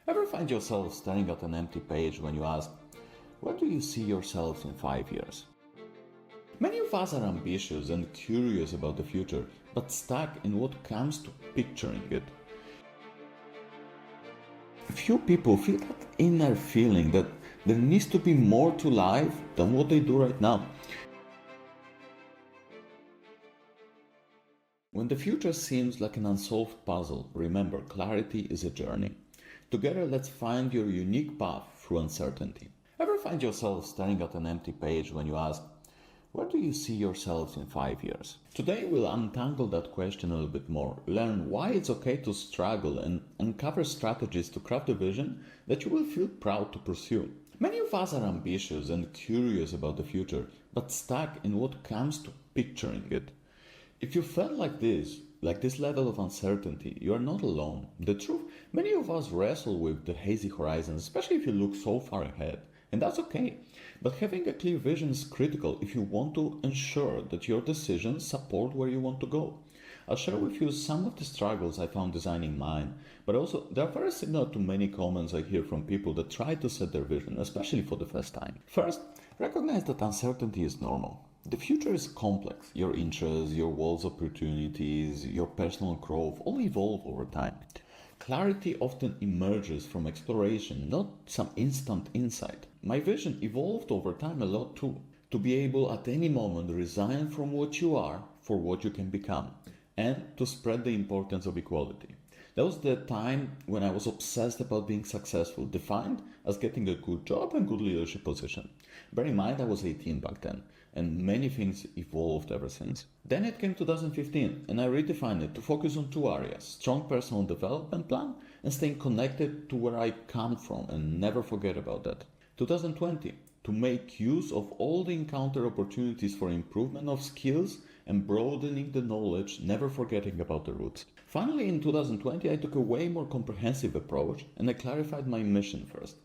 Ever find yourself staring at an empty page when you ask, where do you see yourselves in 5 years? Many of us are ambitious and curious about the future, but stuck in what comes to picturing it. Few people feel that inner feeling that there needs to be more to life than what they do right now. When the future seems like an unsolved puzzle, remember, clarity is a journey. Together, let's find your unique path through uncertainty. Ever find yourself staring at an empty page when you ask, where do you see yourselves in 5 years? Today, we'll untangle that question a little bit more, learn why it's okay to struggle, and uncover strategies to craft a vision that you will feel proud to pursue. Many of us are ambitious and curious about the future, but stuck in what comes to picturing it. If you felt like this level of uncertainty, you are not alone. The truth, many of us wrestle with the hazy horizons, especially if you look so far ahead. And that's okay. But having a clear vision is critical if you want to ensure that your decisions support where you want to go. I'll share with you some of the struggles I found designing mine, but also they are very similar to many comments I hear from people that try to set their vision, especially for the first time. First, recognize that uncertainty is normal. The future is complex. Your interests, your world's opportunities, your personal growth all evolve over time. Clarity often emerges from exploration, not some instant insight. My vision evolved over time a lot too. To be able at any moment resign from what you are for what you can become, and to spread the importance of equality. That was the time when I was obsessed about being successful, defined as getting a good job and good leadership position. Bear in mind I was 18 back then, and many things evolved ever since. Then it came 2015, and I redefined it to focus on two areas: strong personal development plan and staying connected to where I come from and never forget about that. 2020, to make use of all the encounter opportunities for improvement of skills and broadening the knowledge, never forgetting about the roots. Finally, in 2020, I took a way more comprehensive approach and I clarified my mission first.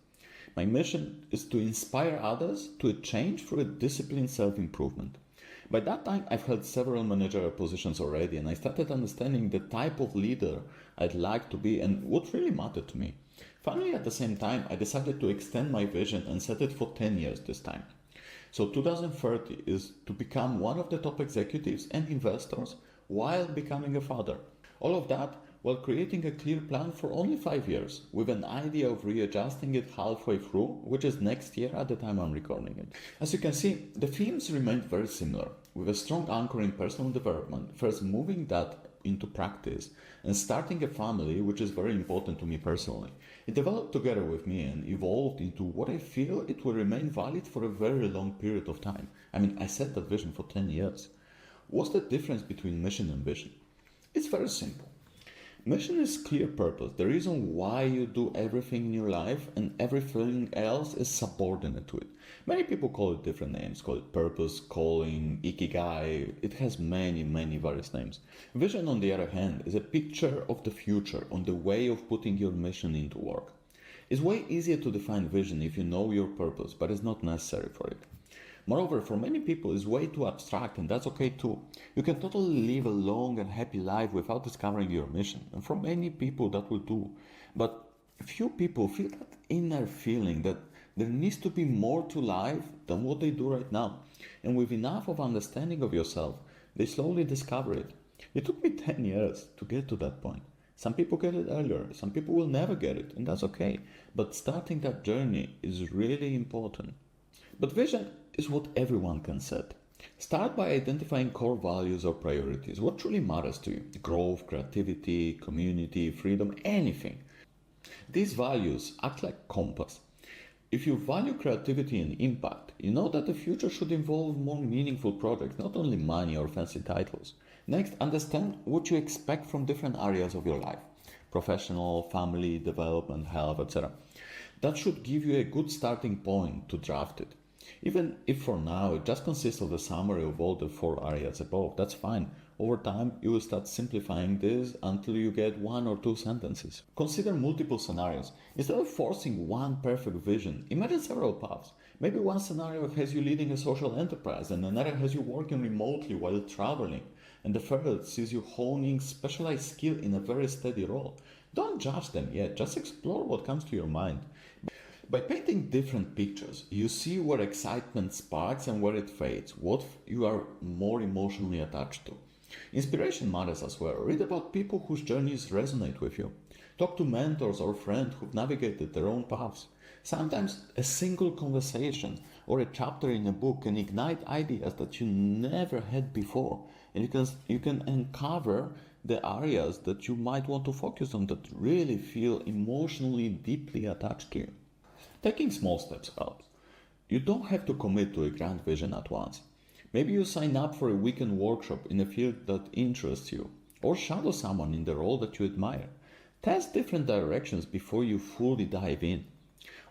My mission is to inspire others to a change through a disciplined self-improvement. By that time, I've held several managerial positions already, and I started understanding the type of leader I'd like to be and what really mattered to me. Finally, at the same time, I decided to extend my vision and set it for 10 years this time. So 2030 is to become one of the top executives and investors while becoming a father. All of that while creating a clear plan for only 5 years, with an idea of readjusting it halfway through, which is next year at the time I'm recording it. As you can see, the themes remained very similar, with a strong anchor in personal development, first moving that into practice, and starting a family, which is very important to me personally. It developed together with me and evolved into what I feel it will remain valid for a very long period of time. I mean, I set that vision for 10 years. What's the difference between mission and vision? It's very simple. Mission is clear purpose, the reason why you do everything in your life, and everything else is subordinate to it. Many people call it different names, call it purpose, calling, ikigai. It has many various names. Vision, on the other hand, is a picture of the future on the way of putting your mission into work. It's way easier to define vision if you know your purpose, but it's not necessary for it. Moreover, for many people, it's way too abstract, and that's okay too. You can totally live a long and happy life without discovering your mission, and for many people that will do. But few people feel that inner feeling that there needs to be more to life than what they do right now. And with enough of understanding of yourself, they slowly discover it. It took me 10 years to get to that point. Some people get it earlier, some people will never get it, and that's okay. But starting that journey is really important. But vision is what everyone can set. Start by identifying core values or priorities. What truly matters to you? Growth, creativity, community, freedom, anything. These values act like compass. If you value creativity and impact, you know that the future should involve more meaningful projects, not only money or fancy titles. Next, understand what you expect from different areas of your life: professional, family, development, health, etc. That should give you a good starting point to draft it. Even if for now it just consists of the summary of all the 4 areas above, that's fine. Over time, you will start simplifying this until you get 1 or 2 sentences. Consider multiple scenarios. Instead of forcing one perfect vision, imagine several paths. Maybe one scenario has you leading a social enterprise, and another has you working remotely while traveling, and the third sees you honing specialized skill in a very steady role. Don't judge them yet, just explore what comes to your mind. By painting different pictures, you see where excitement sparks and where it fades, what you are more emotionally attached to. Inspiration matters as well. Read about people whose journeys resonate with you. Talk to mentors or friends who've navigated their own paths. Sometimes a single conversation or a chapter in a book can ignite ideas that you never had before, and you can uncover the areas that you might want to focus on that really feel emotionally deeply attached to you. Taking small steps helps. You don't have to commit to a grand vision at once. Maybe you sign up for a weekend workshop in a field that interests you, or shadow someone in the role that you admire. Test different directions before you fully dive in.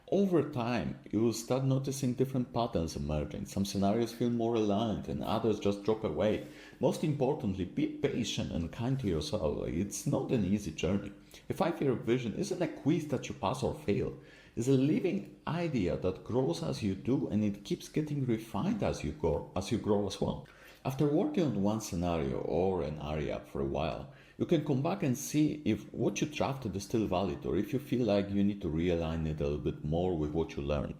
Over time, you will start noticing different patterns emerging. Some scenarios feel more aligned and others just drop away. Most importantly, be patient and kind to yourself. It's not an easy journey. A 5-year vision isn't a quiz that you pass or fail. It's a living idea that grows as you do, and it keeps getting refined as you grow as well. After working on one scenario or an area for a while, you can come back and see if what you drafted is still valid, or if you feel like you need to realign it a little bit more with what you learned.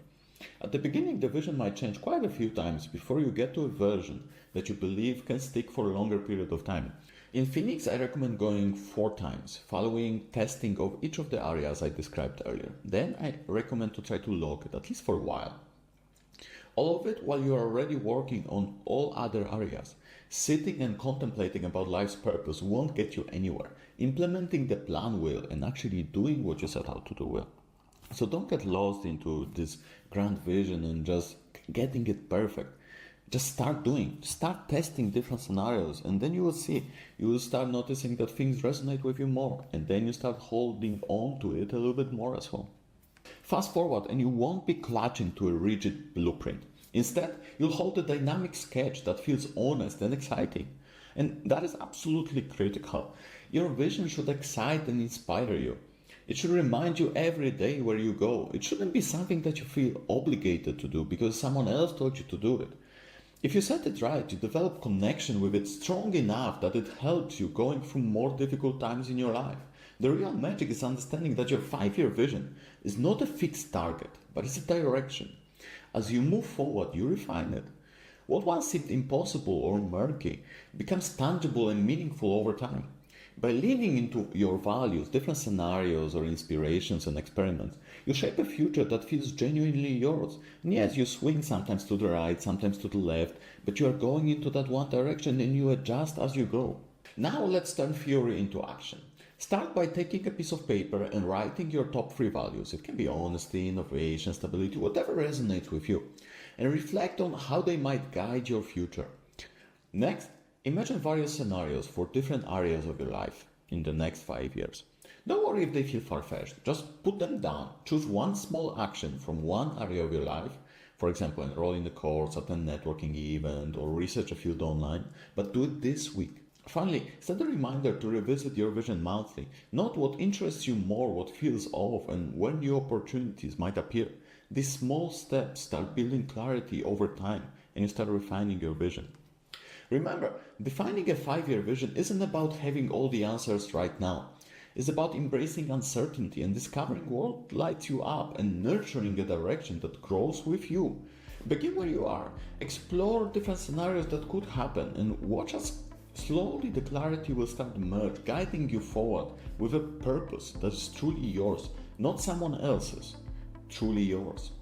At the beginning, the vision might change quite a few times before you get to a version that you believe can stick for a longer period of time. In Phoenix, I recommend going 4 times, following testing of each of the areas I described earlier. Then I recommend to try to log it, at least for a while. All of it while you are already working on all other areas. Sitting and contemplating about life's purpose won't get you anywhere. Implementing the plan will, and actually doing what you set out to do will. So don't get lost into this grand vision and just getting it perfect. Just start doing, start testing different scenarios, and then you will start noticing that things resonate with you more, and then you start holding on to it a little bit more as well. Fast forward and you won't be clutching to a rigid blueprint. Instead, you'll hold a dynamic sketch that feels honest and exciting. And that is absolutely critical. Your vision should excite and inspire you. It should remind you every day where you go. It shouldn't be something that you feel obligated to do because someone else told you to do it. If you set it right, you develop connection with it strong enough that it helps you going through more difficult times in your life. The real magic is understanding that your 5-year vision is not a fixed target, but it's a direction. As you move forward, you refine it. What once seemed impossible or murky becomes tangible and meaningful over time. By leaning into your values, different scenarios or inspirations and experiments, you shape a future that feels genuinely yours. And yes, you swing sometimes to the right, sometimes to the left, but you are going into that one direction and you adjust as you go. Now let's turn theory into action. Start by taking a piece of paper and writing your top 3 values. It can be honesty, innovation, stability, whatever resonates with you. And reflect on how they might guide your future. Next, imagine various scenarios for different areas of your life in the next 5 years. Don't worry if they feel far-fetched. Just put them down. Choose one small action from one area of your life. For example, enroll in a course, attend a networking event, or research a field online. But do it this week. Finally, set a reminder to revisit your vision monthly. Note what interests you more, what feels off, and when new opportunities might appear. These small steps start building clarity over time, and you start refining your vision. Remember, defining a 5-year vision isn't about having all the answers right now. It's about embracing uncertainty and discovering what lights you up and nurturing a direction that grows with you. Begin where you are. Explore different scenarios that could happen and watch as slowly the clarity will start to emerge, guiding you forward with a purpose that is truly yours, not someone else's, truly yours.